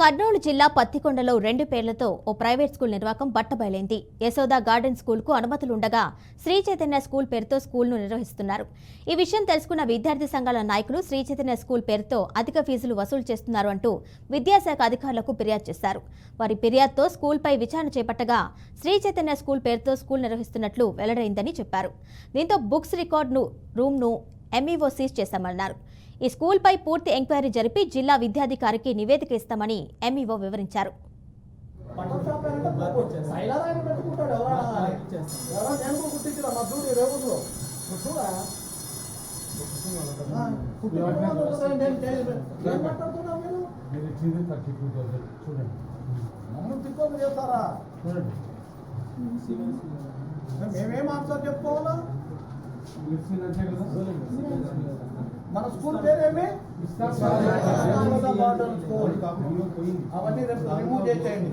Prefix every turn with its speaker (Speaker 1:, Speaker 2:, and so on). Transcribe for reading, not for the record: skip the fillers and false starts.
Speaker 1: కర్నూలు జిల్లా పత్తికొండలో 2 పేర్లతో ఓ private school నిర్వాకం బట్టబయలైంది. Yashoda garden స్కూల్కు అనుమతులుండగా శ్రీ చైతన్య స్కూల్ పేరుతో స్కూల్ను నిర్వహిస్తున్నారు. ఈ విషయం తెలుసుకున్న విద్యార్థి సంఘాల నాయకులు శ్రీ చైతన్య స్కూల్ పేరుతో అధిక ఫీజులు వసూలు చేస్తున్నారు అంటూ విద్యాశాఖ అధికారులకు ఫిర్యాదు చేశారు. వారి ఫిర్యాదుతో స్కూల్పై విచారణ చేపట్టగా శ్రీ చైతన్య స్కూల్ పేరుతో స్కూల్ నిర్వహిస్తున్నట్లు వెల్లడైందని చెప్పారు. దీంతో బుక్స్ రికార్డు రూమ్ను ఎంఈఓ సీజ్ చేశామన్నారు. ఈ స్కూల్పై పూర్తి ఎంక్వైరీ జరిపి జిల్లా విద్యాధికారికి నివేదిక ఇస్తామని ఎంఈఓ వివరించారు.
Speaker 2: మేమేం ఆన్సర్ చెప్పుకోవాలా? మన స్కూల్ పేరేమి? అవన్నీ రిమూవ్ చేసేయండి.